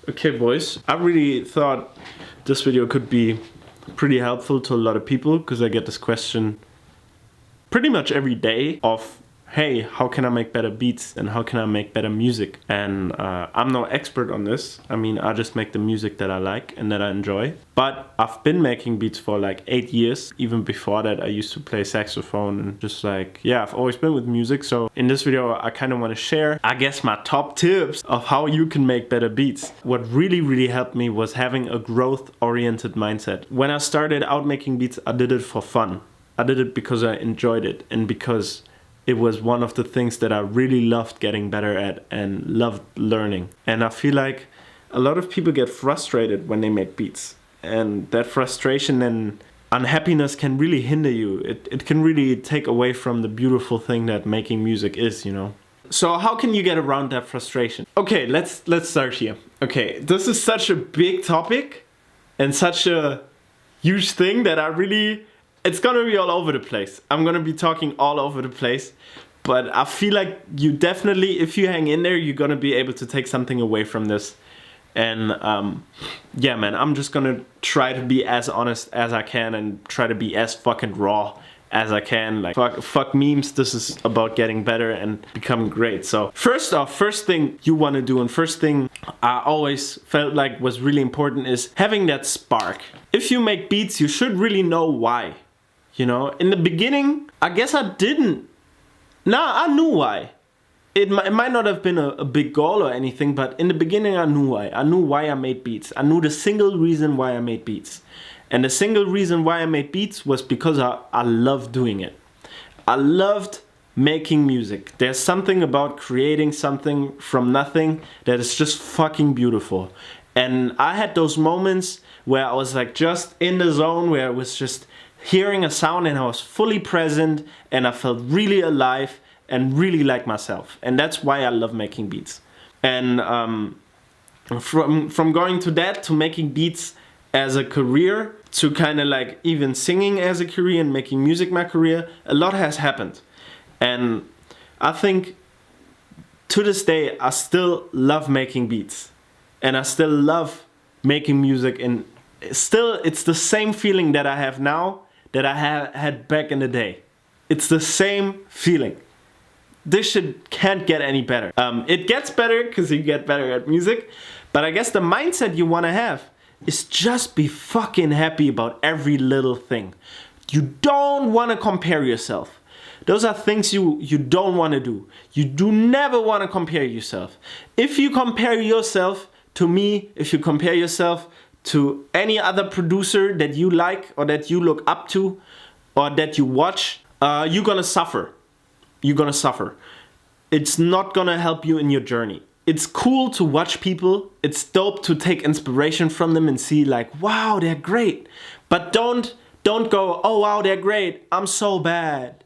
Okay, boys, I really thought this video could be pretty helpful to a lot of people because I get this question pretty much every day of, hey, how can I make better beats and how can I make better music? And I'm no expert on this. I mean, I just make the music that I like and that I enjoy. But I've been making beats for like 8 years. Even before that, I used to play saxophone and just like, yeah, I've always been with music. So in this video, I kind of want to share, I guess, my top tips of how you can make better beats. What really helped me was having a growth-oriented mindset. When I started out making beats, I did it for fun. I did it because I enjoyed it and because it was one of the things that I really loved getting better at and loved learning. And I feel like a lot of people get frustrated when they make beats. And that frustration and unhappiness can really hinder you. It can really take away from the beautiful thing that making music is, you know. So how can you get around that frustration? Okay, let's start here. Okay, this is such a big topic and such a huge thing that it's gonna be all over the place. I'm gonna be talking all over the place, but I feel like you definitely, if you hang in there, you're gonna be able to take something away from this. And yeah, man, I'm just gonna try to be as honest as I can and try to be as fucking raw as I can. Like, fuck memes, this is about getting better and becoming great. So first off, first thing you wanna do and first thing I always felt like was really important is having that spark. If you make beats, you should really know why. You know, in the beginning, I guess I didn't. Nah, I knew why. It might not have been a big goal or anything, but in the beginning I knew why. I knew why I made beats. I knew the single reason why I made beats. And the single reason why I made beats was because I loved doing it. I loved making music. There's something about creating something from nothing that is just fucking beautiful. And I had those moments where I was like just in the zone, where it was just hearing a sound and I was fully present and I felt really alive and really like myself. And that's why I love making beats. And from going to that to making beats as a career to kind of like even singing as a career and making music my career, a lot has happened. And I think to this day I still love making beats and I still love making music, and still it's the same feeling that I have now that I had back in the day. It's the same feeling. This shit can't get any better. It gets better because you get better at music, but I guess the mindset you want to have is just be fucking happy about every little thing. You don't want to compare yourself. Those are things you don't want to do. You do never want to compare yourself. If you compare yourself to me, if you compare yourself to any other producer that you like or that you look up to or that you watch, you're gonna suffer. You're gonna suffer. It's not gonna help you in your journey. It's cool to watch people. It's dope to take inspiration from them and see like, wow, they're great. But don't go, oh wow, they're great. I'm so bad.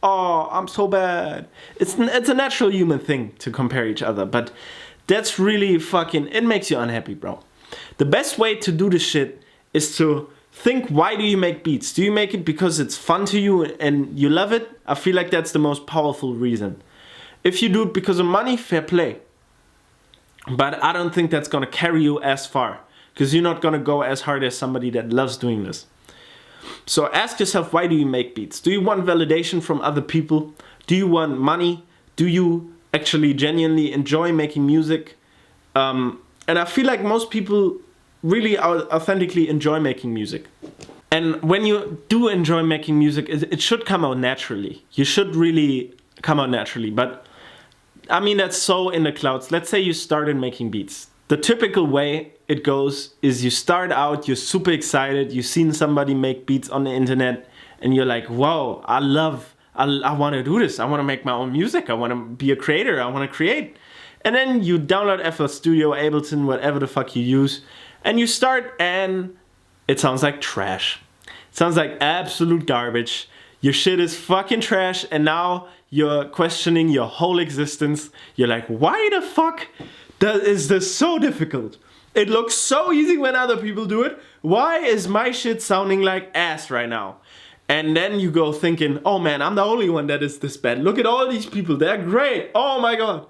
Oh, I'm so bad. It's a natural human thing to compare each other, but that's really fucking, it makes you unhappy, bro. The best way to do this shit is to think, why do you make beats? Do you make it because it's fun to you and you love it? I feel like that's the most powerful reason. If you do it because of money, fair play. But I don't think that's gonna carry you as far, because you're not gonna go as hard as somebody that loves doing this. So ask yourself, why do you make beats? Do you want validation from other people? Do you want money? Do you actually genuinely enjoy making music? And I feel like most people really authentically enjoy making music. And when you do enjoy making music, it should come out naturally. You should really come out naturally. But I mean, that's so in the clouds. Let's say you started making beats. The typical way it goes is you start out, you're super excited, you've seen somebody make beats on the internet, and you're like, wow, I want to do this. I want to make my own music. I want to be a creator. I want to create. And then you download FL Studio, Ableton, whatever the fuck you use, and you start, and it sounds like trash. It sounds like absolute garbage. Your shit is fucking trash, and now you're questioning your whole existence. You're like, why the fuck is this so difficult? It looks so easy when other people do it. Why is my shit sounding like ass right now? And then you go thinking, oh man, I'm the only one that is this bad. Look at all these people, they're great. Oh my god.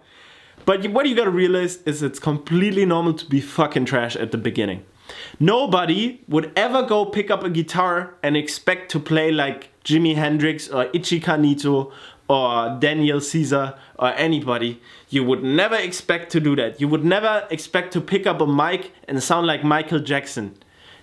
But what you gotta realize is it's completely normal to be fucking trash at the beginning. Nobody would ever go pick up a guitar and expect to play like Jimi Hendrix or Ichi Kanito or Daniel Caesar or anybody. You would never expect to do that. You would never expect to pick up a mic and sound like Michael Jackson,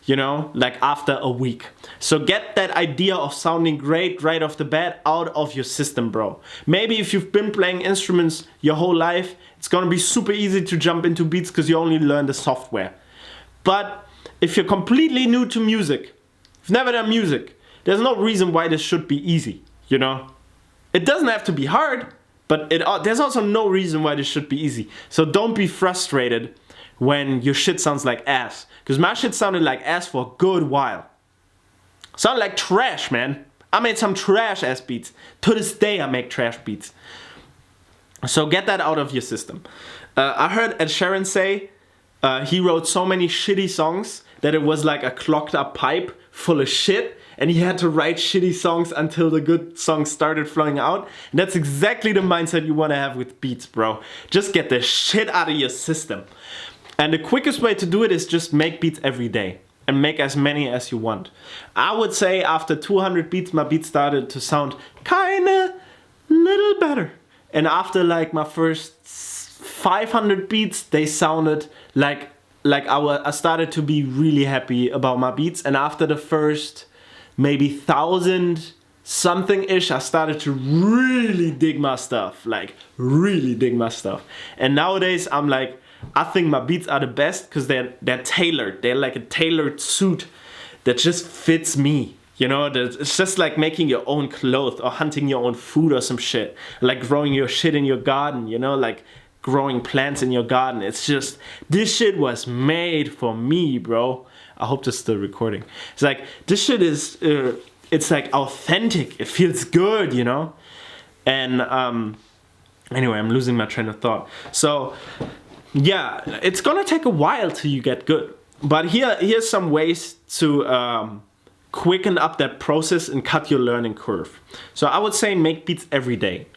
you know, like after a week. So get that idea of sounding great right off the bat out of your system, bro. Maybe if you've been playing instruments your whole life, it's gonna be super easy to jump into beats because you only learn the software. But if you're completely new to music, you've never done music, there's no reason why this should be easy, you know? It doesn't have to be hard, but there's also no reason why this should be easy. So don't be frustrated when your shit sounds like ass. Because my shit sounded like ass for a good while. Sounded like trash, man. I made some trash ass beats. To this day I make trash beats. So get that out of your system. I heard Ed Sheeran say he wrote so many shitty songs that it was like a clogged up pipe full of shit, and he had to write shitty songs until the good songs started flowing out. And that's exactly the mindset you want to have with beats, bro. Just get the shit out of your system. And the quickest way to do it is just make beats every day and make as many as you want. I would say after 200 beats, my beats started to sound kinda little better. And after like my first 500 beats, they sounded like I started to be really happy about my beats. And after the first maybe 1,000 something ish, I started to really dig my stuff, like really dig my stuff. And nowadays I'm like, I think my beats are the best because they're tailored. They're like a tailored suit that just fits me. You know, it's just like making your own clothes or hunting your own food or some shit. Like growing your shit in your garden, you know, like growing plants in your garden. It's just, this shit was made for me, bro. I hope this is still recording. It's like, this shit is, it's like authentic. It feels good, you know? And anyway, I'm losing my train of thought. So yeah, it's gonna take a while till you get good. But here's some ways to quicken up that process and cut your learning curve. So I would say make beats every day.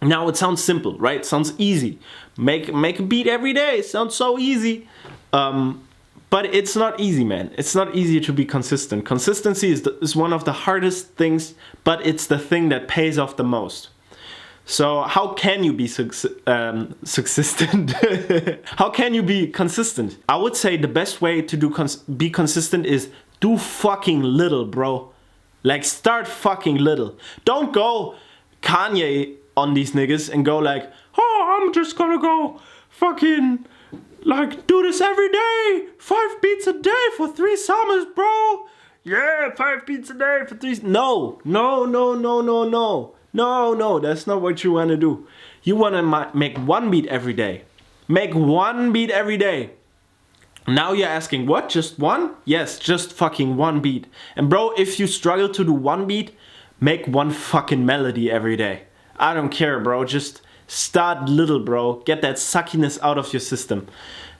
Now it sounds simple, right? It sounds easy. Make a beat every day. It sounds so easy. But it's not easy, man. It's not easy to be consistent. Consistency is one of the hardest things, but it's the thing that pays off the most. So how can you be consistent? How can you be consistent? I would say the best way to be consistent is do fucking little, bro. Like start fucking little. Don't go Kanye on these niggas and go like, oh, I'm just gonna go fucking like do this every day. 5 beats a day for 3 summers, bro. Yeah, 5 beats a day for 3. No, that's not what you want to do. You want to make 1 beat every day. Make 1 beat every day. Now you're asking, what? Just 1? Yes, just fucking 1 beat. And bro, if you struggle to do 1 beat, make 1 fucking melody every day. I don't care, bro. Just start little, bro. Get that suckiness out of your system.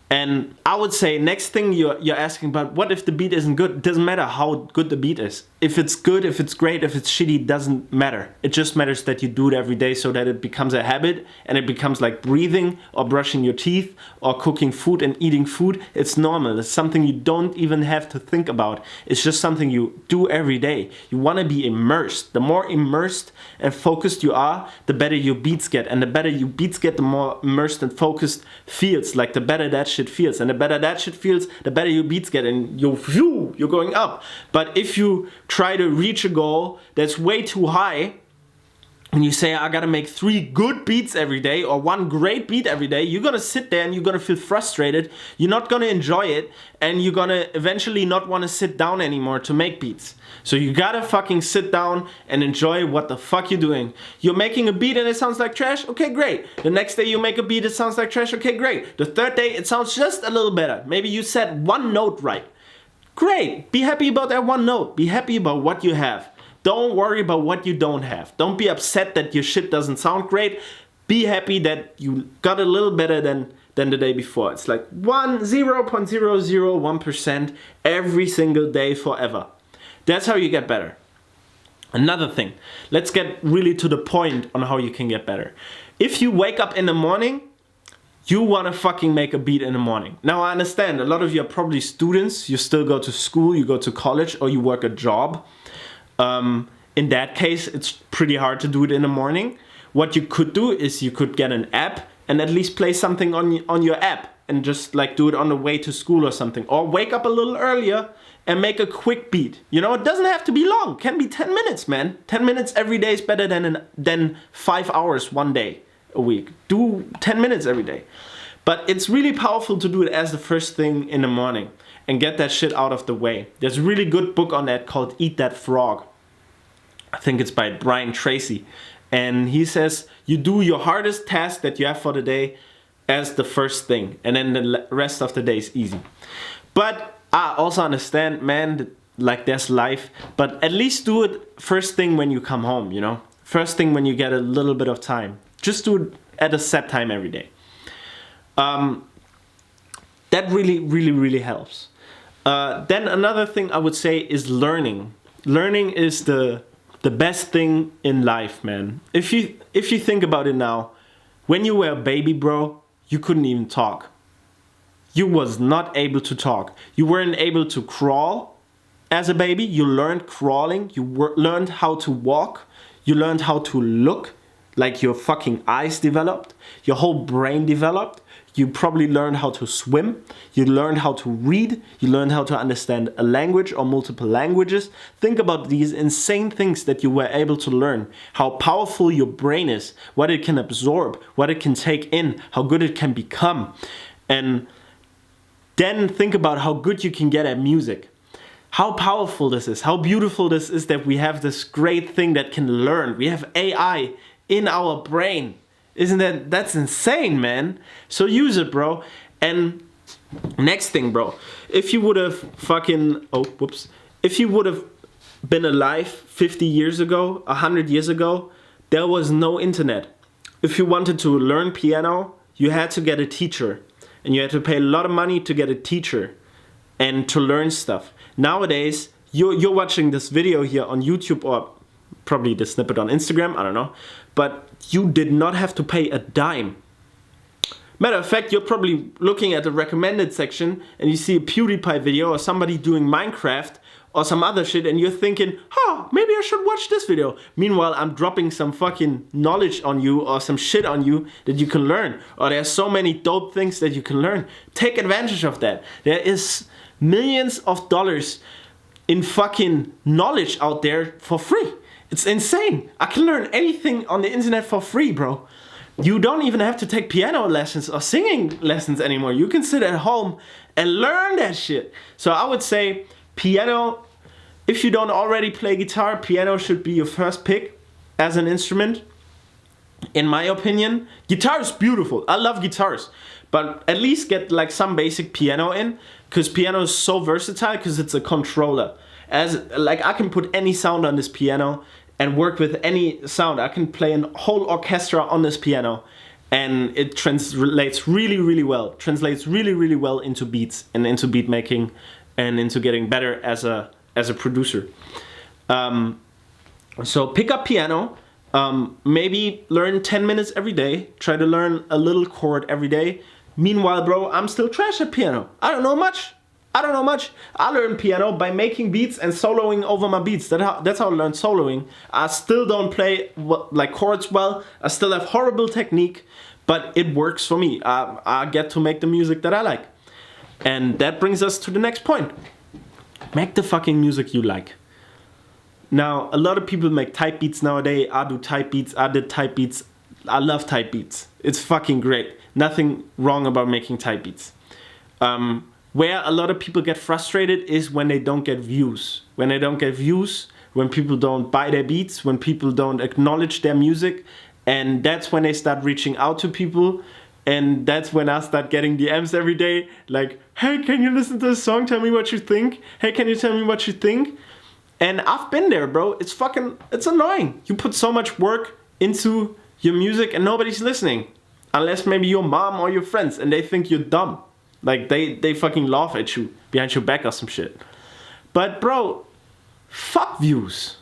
And I would say next thing you're asking about, what if the beat isn't good? It doesn't matter how good the beat is. If it's good, if it's great, if it's shitty, it doesn't matter. It just matters that you do it every day so that it becomes a habit and it becomes like breathing or brushing your teeth or cooking food and eating food. It's normal. It's something you don't even have to think about. It's just something you do every day. You want to be immersed. The more immersed and focused you are, the better your beats get. And the better your beats get, the more immersed and focused feels. Like the better that shit feels, and the better that shit feels, the better your beats get, and you're going up. But if you try to reach a goal that's way too high, and you say I gotta make 3 good beats every day or 1 great beat every day, you're gonna sit there and you're gonna feel frustrated. You're not gonna enjoy it, and you're gonna eventually not want to sit down anymore to make beats. So you gotta fucking sit down and enjoy what the fuck you're doing. You're making a beat and it sounds like trash? Okay, great. The next day you make a beat, it sounds like trash? Okay, great. The third day it sounds just a little better. Maybe you said 1 note right. Great. Be happy about that 1 note. Be happy about what you have. Don't worry about what you don't have. Don't be upset that your shit doesn't sound great. Be happy that you got a little better than the day before. It's like 0.001% every single day forever. That's how you get better. Another thing, let's get really to the point on how you can get better. If you wake up in the morning you want to fucking make a beat in the morning. Now I understand a lot of you are probably students, you still go to school, you go to college, or you work a job. In that case, it's pretty hard to do it in the morning. What you could do is you could get an app and at least play something on your app and just like do it on the way to school or something. Or wake up a little earlier and make a quick beat. You know, it doesn't have to be long. It can be 10 minutes, man. 10 minutes every day is better than 5 hours one day a week. Do 10 minutes every day. But it's really powerful to do it as the first thing in the morning and get that shit out of the way. There's a really good book on that called Eat That Frog. I think it's by Brian Tracy. And he says, you do your hardest task that you have for the day as the first thing. And then the rest of the day is easy. But I also understand, man, like there's life. But at least do it first thing when you come home, you know? First thing when you get a little bit of time. Just do it at a set time every day. That really helps. Then another thing I would say is learning. Learning is the best thing in life, man. If you think about it now, when you were a baby, bro, you couldn't even talk. You was not able to talk. You weren't able to crawl as a baby. You learned crawling. You learned how to walk. You learned how to look, like your fucking eyes developed. Your whole brain developed. You probably learned how to swim. You learned how to read. You learned how to understand a language or multiple languages. Think about these insane things that you were able to learn. How powerful your brain is. What it can absorb. What it can take in. How good it can become. And then think about how good you can get at music. How powerful this is. How beautiful this is that we have this great thing that can learn. We have AI in our brain. That's insane, man. So use it, bro. And next thing, bro, if you would have if you would have been alive 50 years ago, 100 years ago, there was no internet. If you wanted to learn piano, you had to get a teacher. And you had to pay a lot of money to get a teacher and to learn stuff. Nowadays, you're watching this video here on YouTube or probably the snippet on Instagram, I don't know. But you did not have to pay a dime. Matter of fact, you're probably looking at the recommended section and you see a PewDiePie video or somebody doing Minecraft or some other shit and you're thinking, maybe I should watch this video. Meanwhile, I'm dropping some fucking knowledge on you or some shit on you that you can learn. Or there's so many dope things that you can learn. Take advantage of that. There is millions of dollars in fucking knowledge out there for free. It's insane. I can learn anything on the internet for free, bro. You don't even have to take piano lessons or singing lessons anymore. You can sit at home and learn that shit. So I would say piano, if you don't already play guitar, piano should be your first pick as an instrument. In my opinion, guitar is beautiful. I love guitars. But at least get like some basic piano in, because piano is so versatile because it's a controller. I can put any sound on this piano and work with any sound. I can play a whole orchestra on this piano and it translates really well. Translates really well into beats and into beat making and into getting better as a producer. So pick up piano. Maybe learn 10 minutes every day. Try to learn a little chord every day. Meanwhile, bro, I'm still trash at piano. I don't know much. I learned piano by making beats and soloing over my beats. That's how I learned soloing. I still don't play like chords well. I still have horrible technique, but it works for me. I get to make the music that I like. And that brings us to the next point. Make the fucking music you like. Now, a lot of people make type beats nowadays. I do type beats. I did type beats. I love type beats. It's fucking great. Nothing wrong about making type beats. Where a lot of people get frustrated is when they don't get views. When they don't get views, when people don't buy their beats, when people don't acknowledge their music. And that's when they start reaching out to people. And that's when I start getting DMs every day. Like, hey, can you listen to this song? Tell me what you think. Hey, can you tell me what you think? And I've been there, bro. It's annoying. You put so much work into your music and nobody's listening. Unless maybe your mom or your friends and they think you're dumb. Like they fucking laugh at you behind your back or some shit. But bro, fuck views.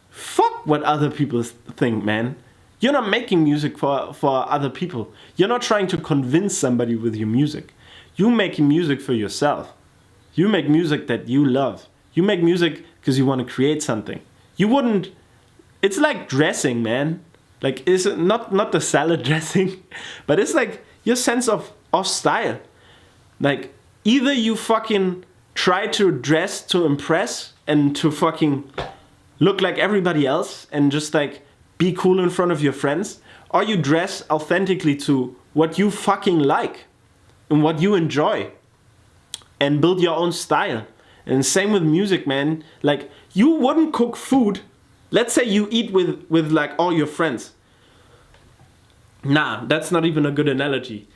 Fuck what other people think, man. You're not making music for other people. You're not trying to convince somebody with your music. You're making music for yourself. You make music that you love. You make music because you want to create something. You wouldn't... It's like dressing, man. Like, it's not the salad dressing, but it's like your sense of style. Like, either you fucking try to dress to impress and to fucking look like everybody else and just like be cool in front of your friends, or you dress authentically to what you fucking like and what you enjoy and build your own style. And same with music, man. Like, you wouldn't cook food. Let's say you eat with like all your friends. Nah, that's not even a good analogy.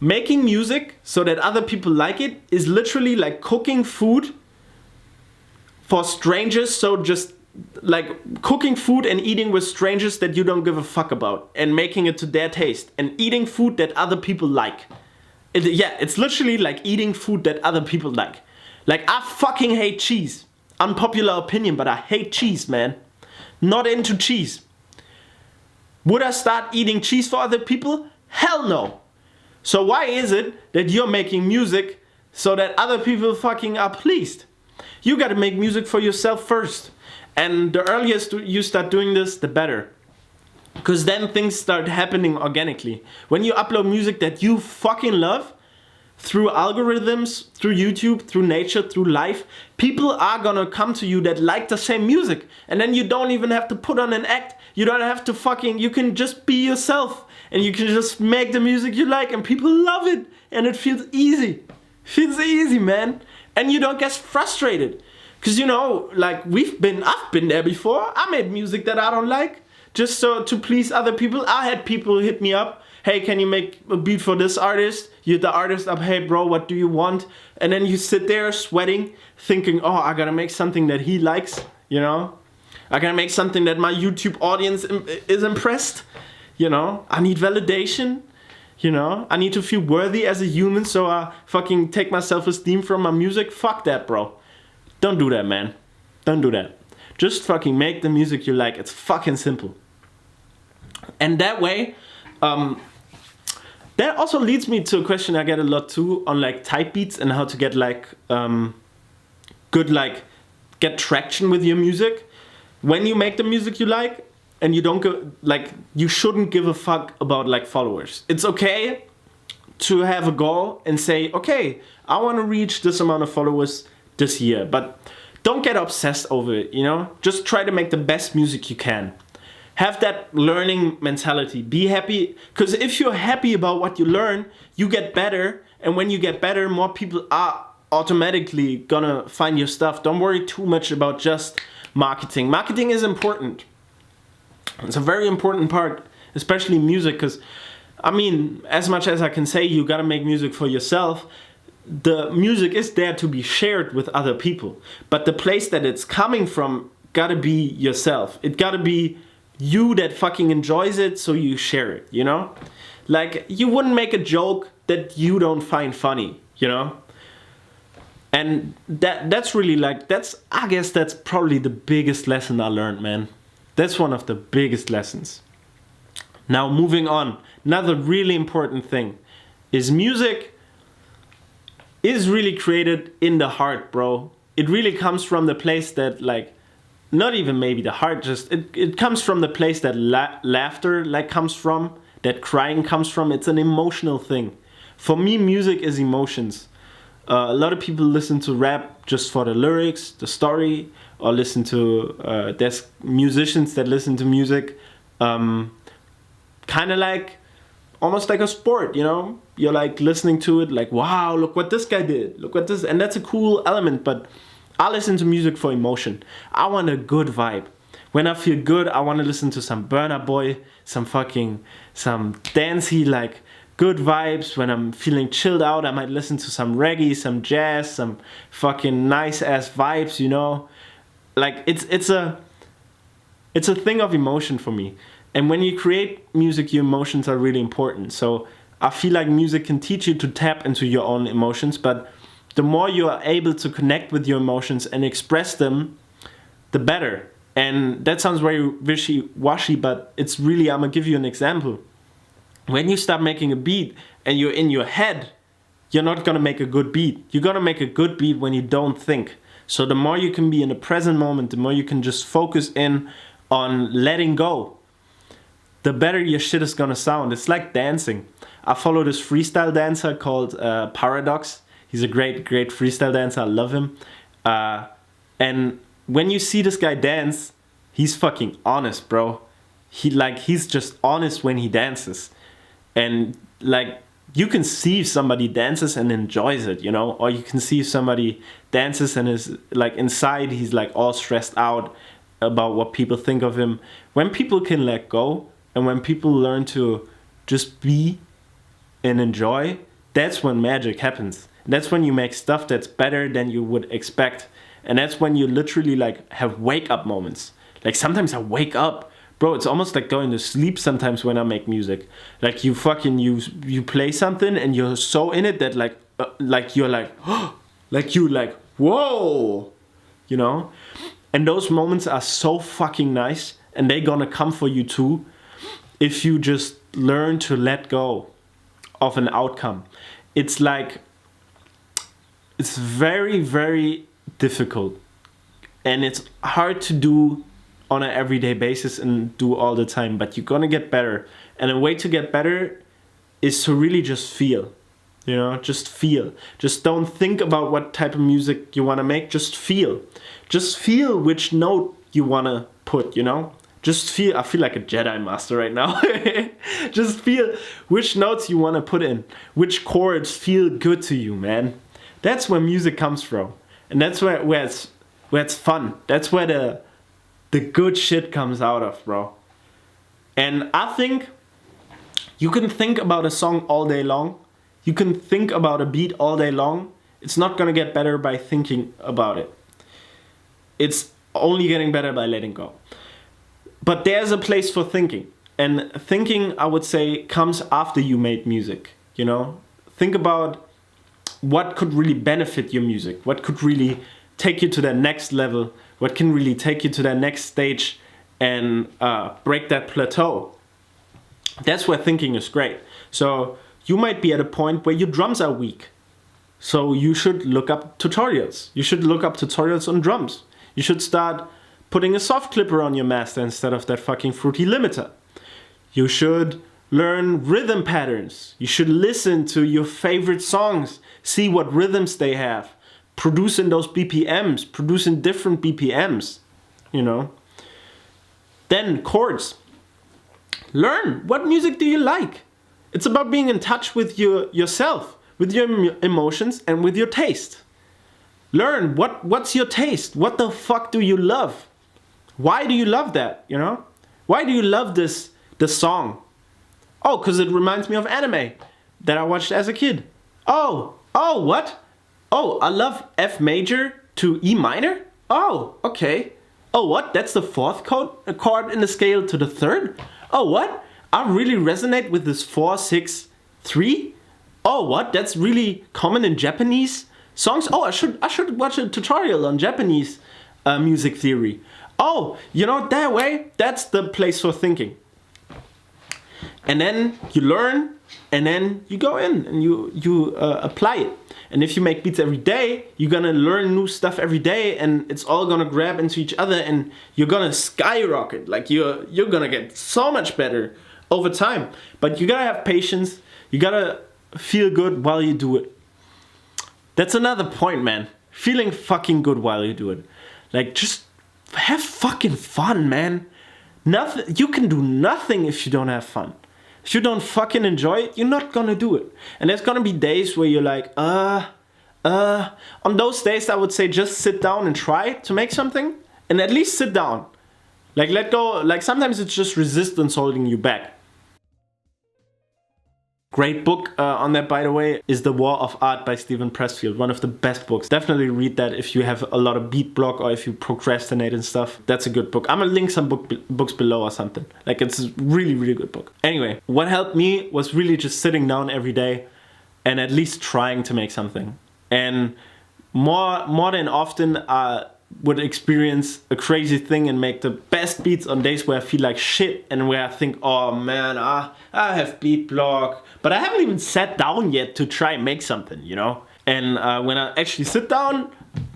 Making music so that other people like it is literally like cooking food for strangers. So just like cooking food and eating with strangers that you don't give a fuck about and making it to their taste and eating food that other people like. It's literally like eating food that other people like. Like, I fucking hate cheese. Unpopular opinion, but I hate cheese, man. Not into cheese. Would I start eating cheese for other people? Hell no. So why is it that you're making music so that other people fucking are pleased? You gotta make music for yourself first. And the earlier you start doing this, the better. Because then things start happening organically. When you upload music that you fucking love, through algorithms, through YouTube, through nature, through life, people are gonna come to you that like the same music. And then you don't even have to put on an act. You don't have to fucking, you can just be yourself. And you can just make the music you like and people love it. And it feels easy. Feels easy, man. And you don't get frustrated. Cause you know, like I've been there before. I made music that I don't like. Just so to please other people. I had people hit me up. Hey, can you make a beat for this artist? You hit the artist up, hey bro, what do you want? And then you sit there sweating, thinking, oh, I gotta make something that he likes, you know? I gotta make something that my YouTube audience is impressed, you know? I need validation, you know? I need to feel worthy as a human, so I fucking take my self-esteem from my music. Fuck that, bro. Don't do that, man. Don't do that. Just fucking make the music you like. It's fucking simple. And that way, that also leads me to a question I get a lot too on like type beats and how to get like good like get traction with your music. When you make the music you like and you don't go like you shouldn't give a fuck about like followers. It's okay to have a goal and say, okay, I want to reach this amount of followers this year, but don't get obsessed over it, you know? Just try to make the best music you can. Have that learning mentality. Be happy. Because if you're happy about what you learn, you get better. And when you get better, more people are automatically gonna find your stuff. Don't worry too much about just marketing. Marketing is important. It's a very important part, especially music. Because, I mean, as much as I can say, you gotta make music for yourself. The music is there to be shared with other people. But the place that it's coming from gotta be yourself. It gotta be you that fucking enjoys it, so you share it, you know? Like, you wouldn't make a joke that you don't find funny, you know? And that's really like, I guess that's probably the biggest lesson I learned, man. That's one of the biggest lessons. Now, moving on, another really important thing is music is really created in the heart, bro. It really comes from the place that like, not even maybe the heart, just it comes from the place that laughter like comes from, that crying comes from. It's an emotional thing. For me, music is emotions. A lot of people listen to rap just for the lyrics, the story, or listen to there's musicians that listen to music kind of like almost like a sport, you know? You're like listening to it like, wow, look what this guy did, look what this, and that's a cool element. But I listen to music for emotion. I want a good vibe. When I feel good, I want to listen to some Burna Boy, some dancey, like good vibes. When I'm feeling chilled out, I might listen to some reggae, some jazz, some fucking nice ass vibes, you know? Like it's a thing of emotion for me. And when you create music, your emotions are really important. So I feel like music can teach you to tap into your own emotions, but the more you are able to connect with your emotions and express them, the better. And that sounds very wishy-washy, but it's really, I'm gonna give you an example. When you start making a beat and you're in your head, you're not gonna make a good beat. You're gonna make a good beat when you don't think. So the more you can be in the present moment, the more you can just focus in on letting go, the better your shit is gonna sound. It's like dancing. I follow this freestyle dancer called Paradox. He's a great freestyle dancer. I love him. And when you see this guy dance, he's fucking honest, bro. He's just honest when he dances. And like, you can see if somebody dances and enjoys it, you know? Or you can see if somebody dances and is like inside, he's like all stressed out about what people think of him. When people can let go and when people learn to just be and enjoy, that's when magic happens. That's when you make stuff that's better than you would expect. And that's when you literally like have wake up moments. Like sometimes I wake up, bro, it's almost like going to sleep sometimes when I make music. Like you play something and you're so in it that you're like, like you like, whoa, you know? And those moments are so fucking nice, and they're gonna come for you too if you just learn to let go of an outcome. It's like, it's very, very difficult, and it's hard to do on an everyday basis and do all the time, but you're gonna get better. And a way to get better is to really just feel, you know, just feel. Just don't think about what type of music you wanna make, just feel. Just feel which note you wanna put, you know? Just feel, I feel like a Jedi Master right now. Just feel which notes you wanna put in, which chords feel good to you, man. That's where music comes from. And that's where it's fun. That's where the good shit comes out of, bro. And I think you can think about a song all day long. You can think about a beat all day long. It's not gonna get better by thinking about it. It's only getting better by letting go. But there's a place for thinking. And thinking, I would say, comes after you made music, you know? Think about what could really benefit your music, what could really take you to that next level, what can really take you to that next stage and break that plateau. That's where thinking is great. So you might be at a point where your drums are weak. So you should look up tutorials. You should look up tutorials on drums. You should start putting a soft clipper on your master instead of that fucking fruity limiter. You should learn rhythm patterns. You should listen to your favorite songs, see what rhythms they have, produce in those BPMs, produce in different BPMs, you know. Then chords. Learn, what music do you like? It's about being in touch with yourself, with your emotions and with your taste. Learn, what's your taste? What the fuck do you love? Why do you love that, you know? Why do you love this song? Oh, because it reminds me of anime that I watched as a kid. Oh, what? Oh, I love F major to E minor? Oh, okay. Oh, what? That's the fourth chord in the scale to the third? Oh, what? I really resonate with this 4, 6, 3? Oh, what? That's really common in Japanese songs? Oh, I should watch a tutorial on Japanese music theory. Oh, you know, that way, that's the place for thinking. And then you learn, and then you go in and you apply it. And if you make beats every day, you're gonna learn new stuff every day, and it's all gonna grab into each other, and you're gonna skyrocket. Like you're gonna get so much better over time. But you gotta have patience. You gotta feel good while you do it. That's another point, man. Feeling fucking good while you do it. Like, just have fucking fun, man. Nothing. You can do nothing if you don't have fun. If you don't fucking enjoy it, you're not gonna do it. And there's gonna be days where you're like, on those days, I would say just sit down and try to make something. And at least sit down. Like, let go. Like, sometimes it's just resistance holding you back. Great book on that, by the way, is The War of Art by Steven Pressfield. One of the best books. Definitely read that if you have a lot of beat block or if you procrastinate and stuff. That's a good book. I'm gonna link some books below or something. Like, it's a really, really good book. Anyway, what helped me was really just sitting down every day and at least trying to make something. And more than often, would experience a crazy thing and make the best beats on days where I feel like shit and where I think, oh man, I have beat block, but I haven't even sat down yet to try and make something, you know? And when I actually sit down,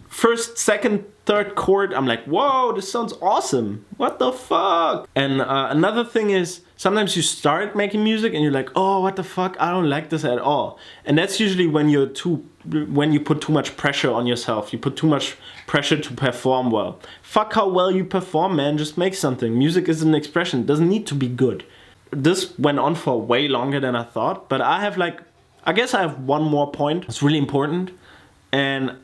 first, second, third chord, I'm like, whoa, this sounds awesome. What the fuck? And another thing is, sometimes you start making music and you're like, oh, what the fuck? I don't like this at all. And that's usually when you put too much pressure on yourself. You put too much pressure to perform well. Fuck how well you perform, man. Just make something. Music is an expression. It doesn't need to be good. This went on for way longer than I thought, but I guess I have one more point. It's really important. And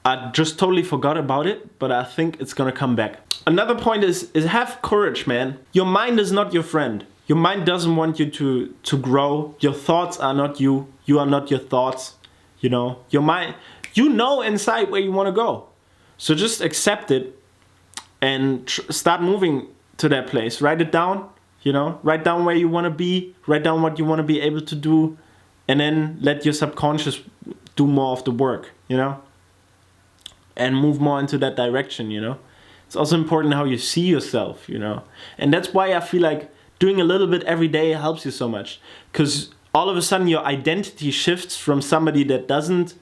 I just totally forgot about it, but I think it's gonna come back. Another point is have courage, man. Your mind is not your friend. Your mind doesn't want you to grow. Your thoughts are not you. You are not your thoughts. You know, your mind, you know inside where you wanna go. So just accept it and start moving to that place. Write it down, you know, write down where you wanna be, write down what you wanna be able to do, and then let your subconscious do more of the work, you know? And move more into that direction, you know? It's also important how you see yourself, you know? And that's why I feel like doing a little bit every day helps you so much. Because all of a sudden your identity shifts from somebody that doesn't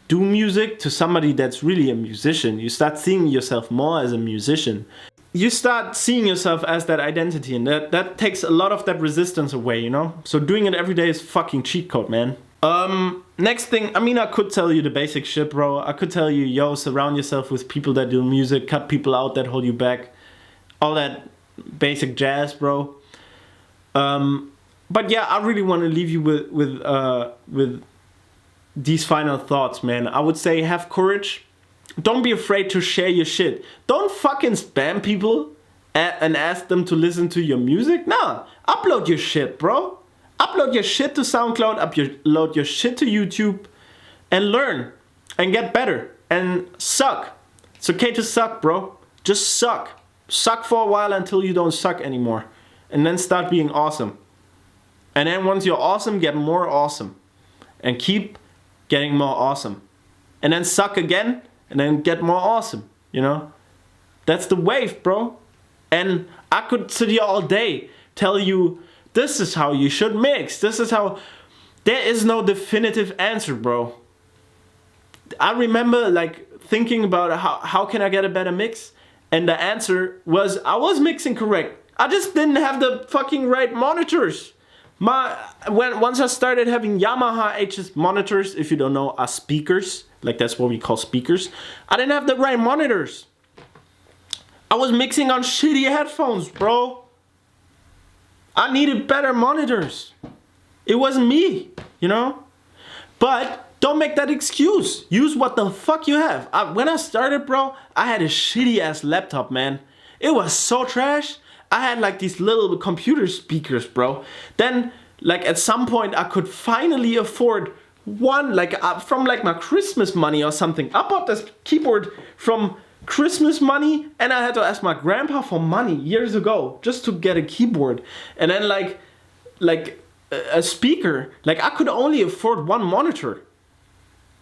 do music to somebody that's really a musician. You start seeing yourself more as a musician. You start seeing yourself as that identity, and that takes a lot of that resistance away, you know? So doing it every day is fucking cheat code, man. Next thing, I mean, I could tell you the basic shit, bro. I could tell you, yo, surround yourself with people that do music, cut people out that hold you back. All that basic jazz, bro. But yeah, I really want to leave you with these final thoughts, man. I would say have courage. Don't be afraid to share your shit. Don't fucking spam people and ask them to listen to your music. Nah, upload your shit, bro. Upload your shit to SoundCloud, upload your shit to YouTube, and learn, and get better, and suck. It's okay to suck, bro. Just suck. Suck for a while until you don't suck anymore. And then start being awesome. And then once you're awesome, get more awesome. And keep getting more awesome. And then suck again, and then get more awesome, you know? That's the wave, bro. And I could sit here all day, tell you, this is how you should mix. This is how... There is no definitive answer, bro. I remember like thinking about how can I get a better mix? And the answer was I was mixing correct. I just didn't have the fucking right monitors. Once I started having Yamaha HS monitors, if you don't know, are speakers. Like that's what we call speakers. I didn't have the right monitors. I was mixing on shitty headphones, bro. I needed better monitors. It wasn't me, you know? But don't make that excuse. Use what the fuck you have. When I started, bro, I had a shitty ass laptop, man. It was so trash. I had like these little computer speakers, bro. Then, like at some point, I could finally afford one, like from like my Christmas money or something. I bought this keyboard from Christmas money, and I had to ask my grandpa for money years ago just to get a keyboard. And then like a speaker, like I could only afford one monitor,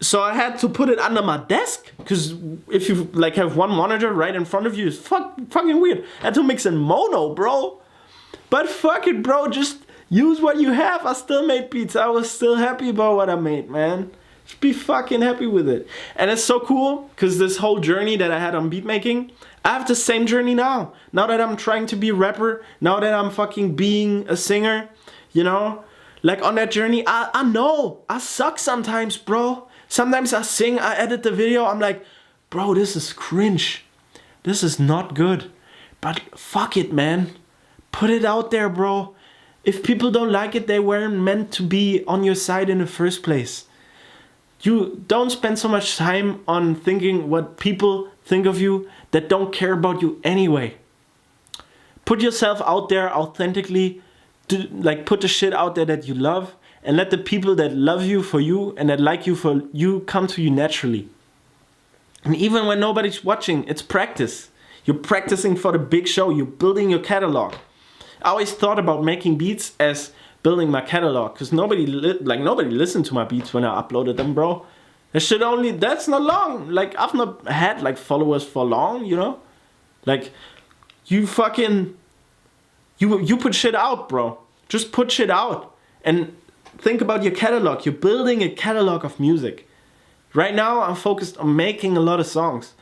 so I had to put it under my desk, because if you like have one monitor right in front of you, it's fucking weird. I had to mix in mono, bro. But fuck it, bro, just use what you have. I still made beats. I was still happy about what I made, man. Just be fucking happy with it. And it's so cool, because this whole journey that I had on beat making, I have the same journey now. Now that I'm trying to be a rapper, now that I'm fucking being a singer, you know? Like on that journey, I know, I suck sometimes, bro. Sometimes I sing, I edit the video, I'm like, bro, this is cringe. This is not good. But fuck it, man. Put it out there, bro. If people don't like it, they weren't meant to be on your side in the first place. You don't spend so much time on thinking what people think of you that don't care about you anyway. Put yourself out there authentically, put the shit out there that you love, and let the people that love you for you and that like you for you come to you naturally. And even when nobody's watching, it's practice. You're practicing for the big show, you're building your catalog. I always thought about making beats as building my catalog, because nobody listened to my beats when I uploaded them, bro. That's not long. Like, I've not had like followers for long, you know? Like, you fucking, you put shit out, bro. Just put shit out. And think about your catalog. You're building a catalog of music. Right now, I'm focused on making a lot of songs.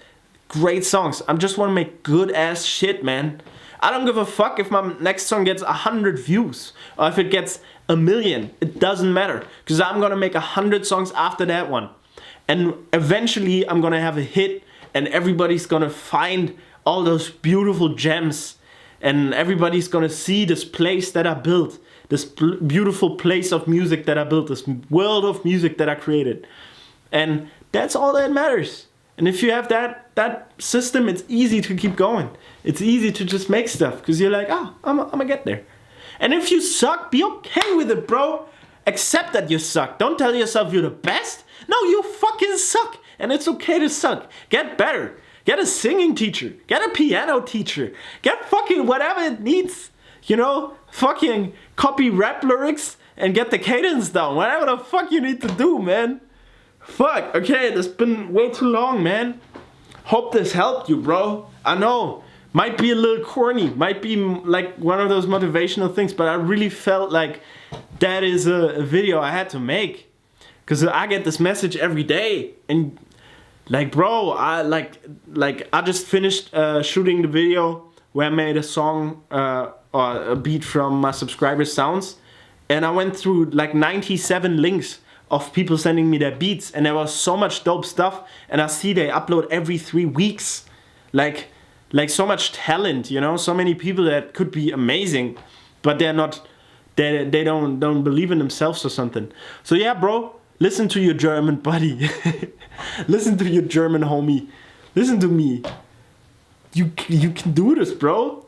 Great songs. I just want to make good ass shit, man. I don't give a fuck if my next song gets 100 views or if it gets 1 million. It doesn't matter, because I'm gonna make 100 songs after that one. And eventually I'm gonna have a hit and everybody's gonna find all those beautiful gems and everybody's gonna see this place that I built, this beautiful place of music that I built, this world of music that I created. And that's all that matters. And if you have that system, it's easy to keep going. It's easy to just make stuff because you're like, I'm gonna get there. And if you suck, be okay with it, bro. Accept that you suck. Don't tell yourself you're the best. No, you fucking suck. And it's okay to suck. Get better. Get a singing teacher. Get a piano teacher. Get fucking whatever it needs. You know? Fucking copy rap lyrics and get the cadence down. Whatever the fuck you need to do, man. Fuck. Okay, this has been way too long, man. Hope this helped you, bro. I know. Might be a little corny. Might be like one of those motivational things. But I really felt like that is a video I had to make. Because I get this message every day. And like, bro, I just finished shooting the video where I made a song or a beat from my subscribers' sounds. And I went through like 97 links of people sending me their beats. And there was so much dope stuff. And I see they upload every 3 weeks. Like so much talent, you know? So many people that could be amazing. But they're not, they don't believe in themselves or something. So yeah, bro. Listen to your German buddy. Listen to your German homie. Listen to me. You can do this, bro.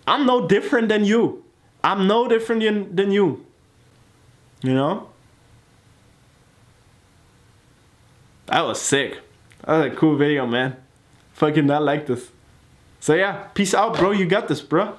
I'm no different than you. I'm no different than you. You know? That was sick. That was a cool video, man. Fucking not like this. So yeah, peace out, bro. You got this, bro.